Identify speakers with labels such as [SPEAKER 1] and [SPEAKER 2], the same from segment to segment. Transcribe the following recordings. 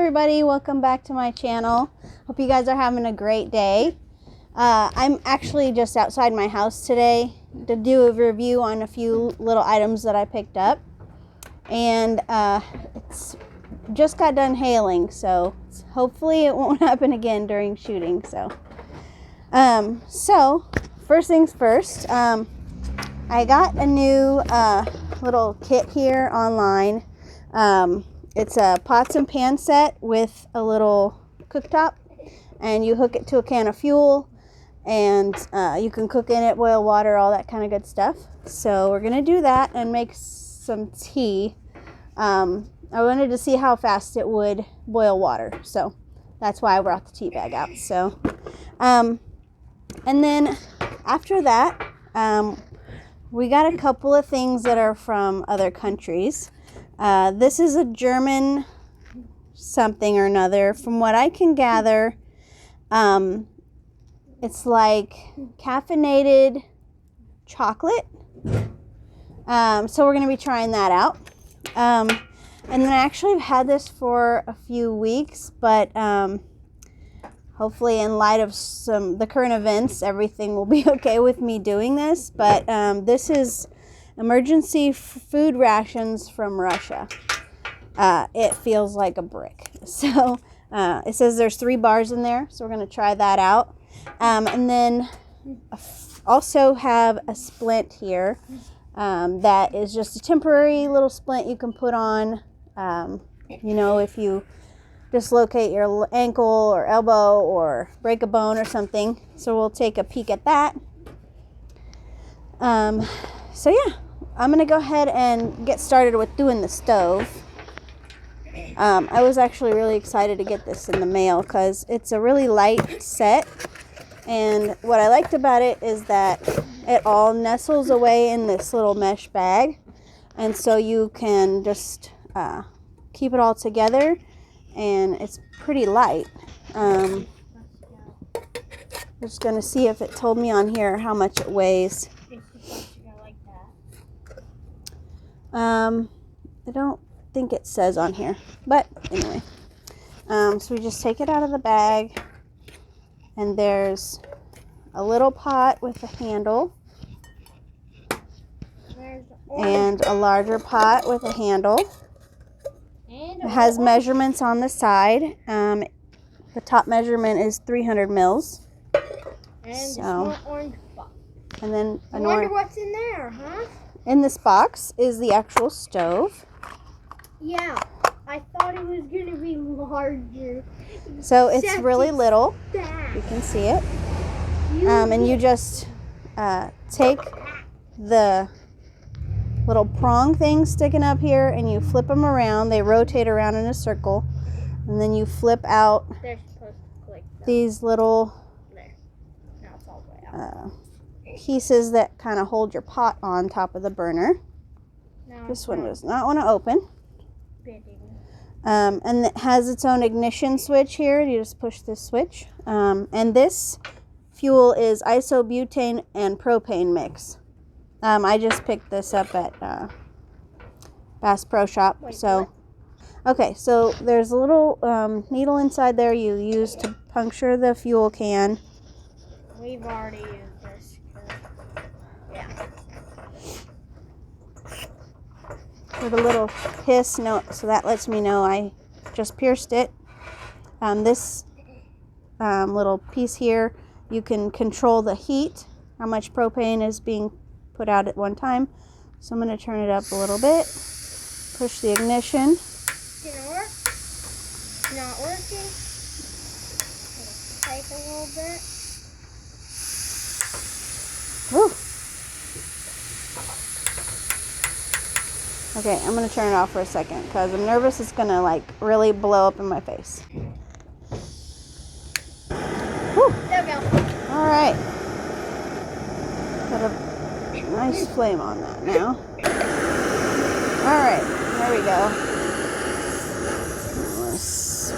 [SPEAKER 1] everybody, welcome back to my channel. Hope you guys are having a great day. I'm actually just outside my house today to do a review on a few little items that I picked up. And it's just got done hailing, so hopefully it won't happen again during shooting. So first things first, I got a new little kit here online. It's a pots and pan set with a little cooktop, and you hook it to a can of fuel, and you can cook in it, boil water, all that kind of good stuff. So we're gonna do that and make some tea. I wanted to see how fast it would boil water, so that's why I brought the tea bag out. So and then after that, we got a couple of things that are from other countries. This is a German something or another. From what I can gather, it's like caffeinated chocolate. So we're going to be trying that out. And then I actually have had this for a few weeks, but hopefully in light of the current events, everything will be okay with me doing this. But this is emergency food rations from Russia. It feels like a brick. So it says there's 3 bars in there, so we're going to try that out. And then also have a splint here that is just a temporary little splint you can put on, if you dislocate your ankle or elbow or break a bone or something. So we'll take a peek at that. So yeah, I'm gonna go ahead and get started with doing the stove. I was actually really excited to get this in the mail because it's a really light set, and what I liked about it is that it all nestles away in this little mesh bag, and so you can just keep it all together, and it's pretty light. Just gonna see if it told me on here how much it weighs. I don't think it says on here, but anyway. So we just take it out of the bag, and there's a little pot with a handle, and a larger pot with a handle. It has measurements on the side. The top measurement is 300 mils.
[SPEAKER 2] And so, orange box.
[SPEAKER 1] And then
[SPEAKER 2] I wonder what's in there, huh?
[SPEAKER 1] In this box is the actual stove.
[SPEAKER 2] Yeah, I thought it was going to be larger.
[SPEAKER 1] So it's really little. You can see it. And you just take the little prong thing sticking up here, and you flip them around. They rotate around in a circle, and then you flip out these little pieces that kind of hold your pot on top of the burner. This one does not want to open. And it has its own ignition switch here. You just push this switch. And this fuel is isobutane and propane mix. I just picked this up at Bass Pro Shop. Okay, so there's a little needle inside there you use to puncture the fuel can.
[SPEAKER 2] We've already used this. Yeah.
[SPEAKER 1] With a little hiss note, so that lets me know I just pierced it. This little piece here, you can control the heat, how much propane is being put out at one time. So I'm going to turn it up a little bit, push the ignition.
[SPEAKER 2] Didn't work. Not working. Take a little bit.
[SPEAKER 1] Woo. Okay, I'm going to turn it off for a second because I'm nervous it's going to really blow up in my face. Whew.
[SPEAKER 2] There we go.
[SPEAKER 1] All right. Got a nice flame on that now. All right, there we go.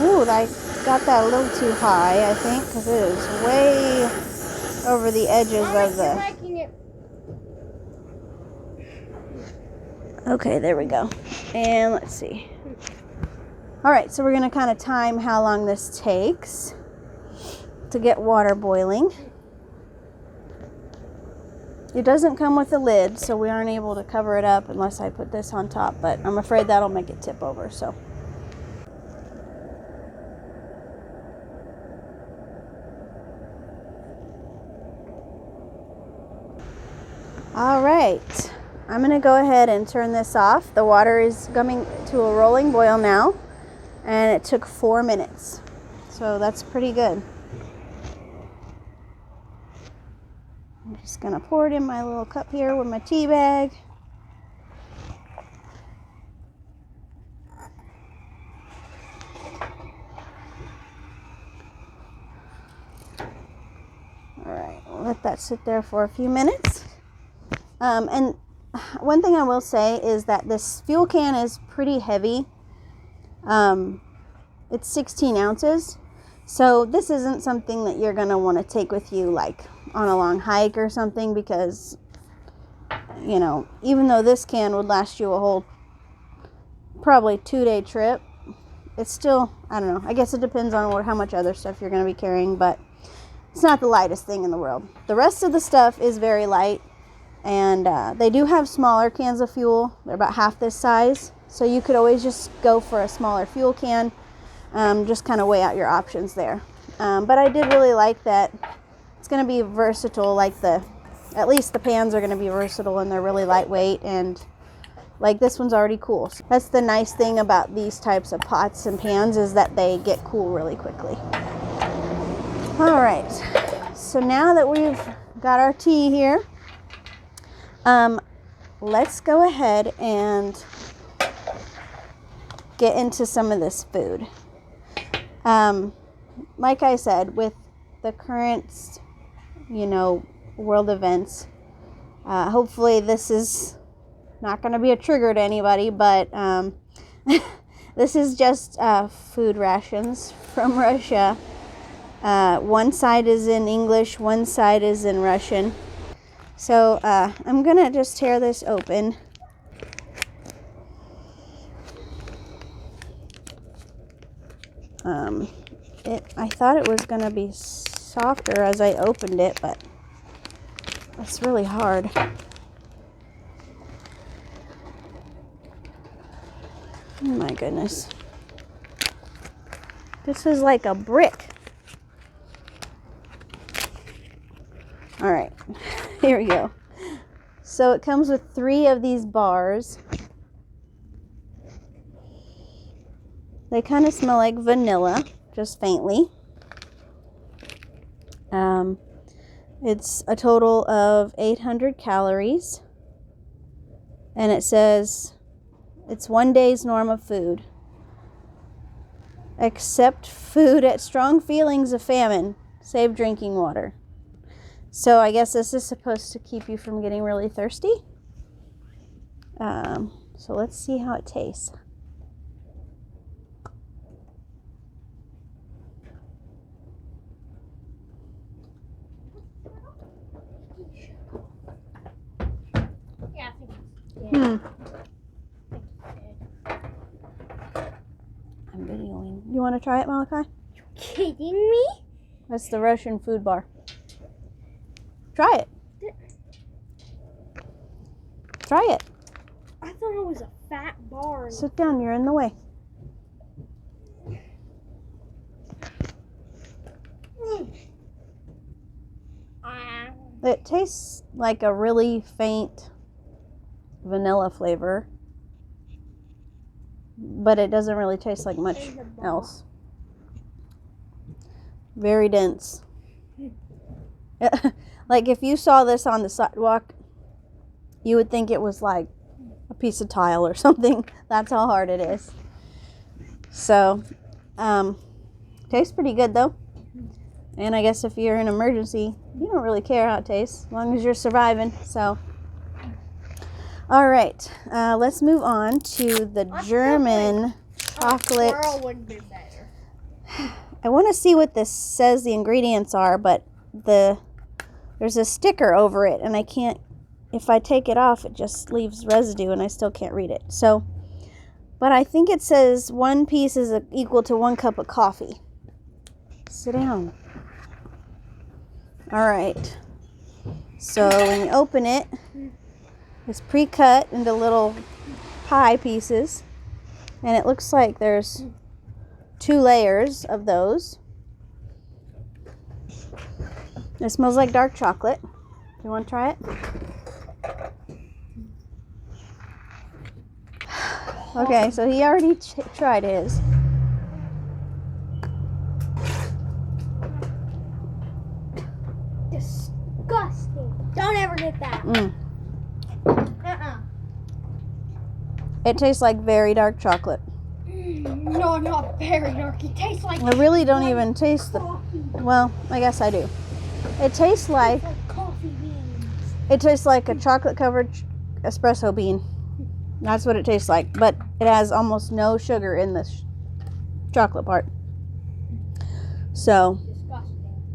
[SPEAKER 1] Ooh, I got that a little too high, I think, because it is way over the edges of the... Okay, there we go. And let's see. All right, so we're going to kind of time how long this takes to get water boiling. It doesn't come with a lid, so we aren't able to cover it up unless I put this on top, but I'm afraid that'll make it tip over, so. All right, I'm going to go ahead and turn this off. The water is coming to a rolling boil now, and it took 4 minutes, so that's pretty good. I'm just going to pour it in my little cup here with my tea bag. All right, we'll let that sit there for a few minutes. And one thing I will say is that this fuel can is pretty heavy. It's 16 ounces. So this isn't something that you're going to want to take with you like on a long hike or something, because, you know, even though this can would last you a whole probably 2-day trip, it's still, I don't know, I guess it depends on how much other stuff you're going to be carrying, but it's not the lightest thing in the world. The rest of the stuff is very light, and they do have smaller cans of fuel. They're about half this size, so you could always just go for a smaller fuel can. Just kind of weigh out your options there. But I did really like that it's going to be versatile, like at least the pans are going to be versatile, and they're really lightweight, and like this one's already cool. So that's the nice thing about these types of pots and pans, is that they get cool really quickly. All right, so now that we've got our tea here, let's go ahead and get into some of this food. Like I said, with the current, you know, world events, hopefully this is not going to be a trigger to anybody, but this is just food rations from Russia. One side is in English, one side is in Russian. So I'm going to just tear this open. I thought it was going to be softer as I opened it, but it's really hard. Oh my goodness. This is like a brick. All right, here we go. So it comes with 3 of these bars. They kind of smell like vanilla, just faintly. It's a total of 800 calories. And it says it's 1 day's norm of food. Accept food at strong feelings of famine. Save drinking water. So I guess this is supposed to keep you from getting really thirsty. So let's see how it tastes. I'm videoing. You want to try it, Malachi?
[SPEAKER 2] You kidding me?
[SPEAKER 1] That's the Russian food bar. Try it. Try it.
[SPEAKER 2] I thought it was a fat bar.
[SPEAKER 1] Sit down, you're in the way. It tastes like a really faint vanilla flavor, but it doesn't really taste like much else. Very dense. Like if you saw this on the sidewalk, you would think it was like a piece of tile or something. That's how hard it is. So, tastes pretty good though. And I guess if you're in an emergency, you don't really care how it tastes, as long as you're surviving. So, all right, let's move on to the German chocolate.
[SPEAKER 2] Squirrel would be better.
[SPEAKER 1] I want to see what this says the ingredients are, but there's a sticker over it, and I can't. If I take it off, it just leaves residue, and I still can't read it. So, But I think it says 1 piece is equal to 1 cup of coffee. Sit down. All right. So when you open it, it's pre-cut into little pie pieces. And it looks like there's 2 layers of those. It smells like dark chocolate. You want to try it? Okay, so he already tried his.
[SPEAKER 2] Disgusting. Don't ever get that.
[SPEAKER 1] It tastes like very dark chocolate.
[SPEAKER 2] No, not very dark. It tastes like...
[SPEAKER 1] I really don't even taste the...
[SPEAKER 2] coffee.
[SPEAKER 1] Well, I guess I do. It tastes like...
[SPEAKER 2] coffee beans.
[SPEAKER 1] It tastes like a chocolate-covered espresso bean. That's what it tastes like. But it has almost no sugar in the chocolate part. So...
[SPEAKER 2] Disgusting.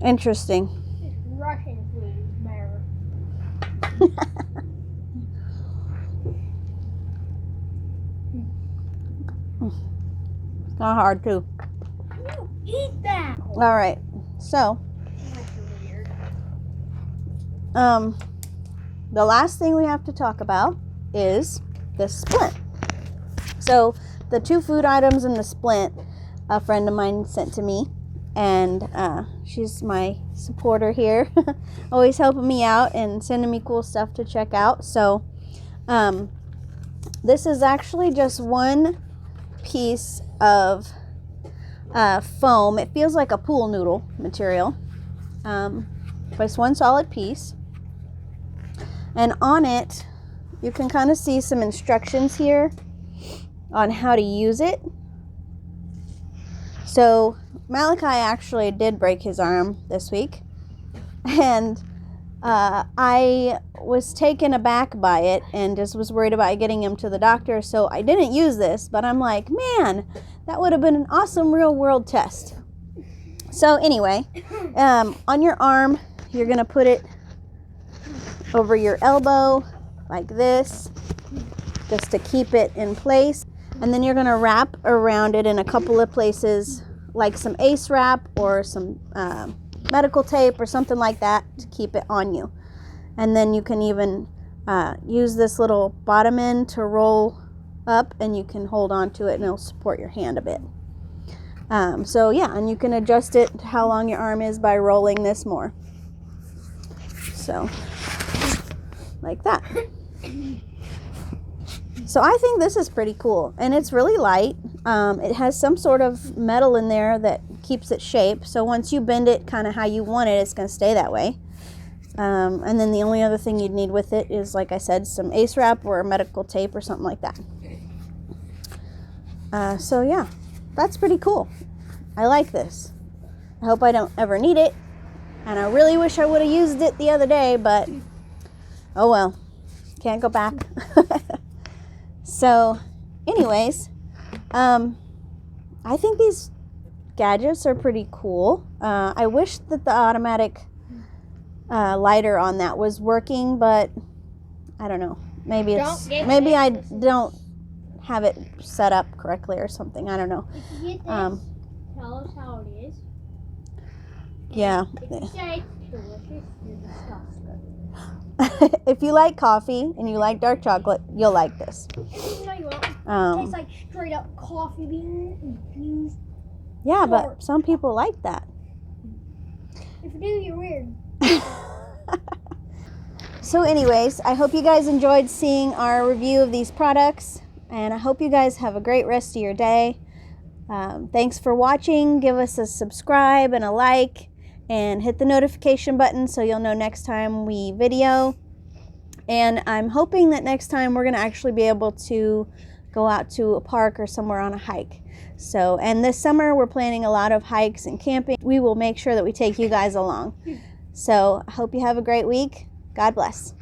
[SPEAKER 1] Interesting.
[SPEAKER 2] It's Russian food, bear.
[SPEAKER 1] It's not hard, too.
[SPEAKER 2] You eat that.
[SPEAKER 1] All right. So... the last thing we have to talk about is the splint. So the 2 food items in the splint, a friend of mine sent to me, and she's my supporter here, always helping me out and sending me cool stuff to check out. So this is actually just 1 piece of foam. It feels like a pool noodle material, but it's 1 solid piece. And on it, you can kind of see some instructions here on how to use it. So Malachi actually did break his arm this week. And I was taken aback by it and just was worried about getting him to the doctor. So I didn't use this, but I'm like, man, that would have been an awesome real world test. So anyway, on your arm, you're going to put it over your elbow like this, just to keep it in place. And then you're going to wrap around it in a couple of places, like some ace wrap or some medical tape or something like that to keep it on you. And then you can even use this little bottom end to roll up, and you can hold on to it and it'll support your hand a bit. So yeah, and you can adjust it to how long your arm is by rolling this more. So like that. So I think this is pretty cool, and it's really light. It has some sort of metal in there that keeps it shape, so once you bend it kind of how you want it, it's going to stay that way. And then the only other thing you'd need with it is, like I said, some ace wrap or medical tape or something like that. So yeah, that's pretty cool. I like this. I hope I don't ever need it, and I really wish I would have used it the other day, but oh well, can't go back. So anyways, I think these gadgets are pretty cool. I wish that the automatic lighter on that was working, but I don't know. Maybe I don't have it set up correctly or something. I don't know.
[SPEAKER 2] If you get this, tell us how it is.
[SPEAKER 1] Yeah.
[SPEAKER 2] If you say it's delicious, you're disgusting.
[SPEAKER 1] If you like coffee and you like dark chocolate, you'll like this.
[SPEAKER 2] No, you won't. It tastes like straight up coffee bean infused.
[SPEAKER 1] Yeah, but some people like that.
[SPEAKER 2] If you do, you're weird.
[SPEAKER 1] So anyways, I hope you guys enjoyed seeing our review of these products, and I hope you guys have a great rest of your day. Thanks for watching. Give us a subscribe and a like, and hit the notification button so you'll know next time we video. And I'm hoping that next time we're going to actually be able to go out to a park or somewhere on a hike. So, and this summer we're planning a lot of hikes and camping. We will make sure that we take you guys along. So I hope you have a great week. God bless.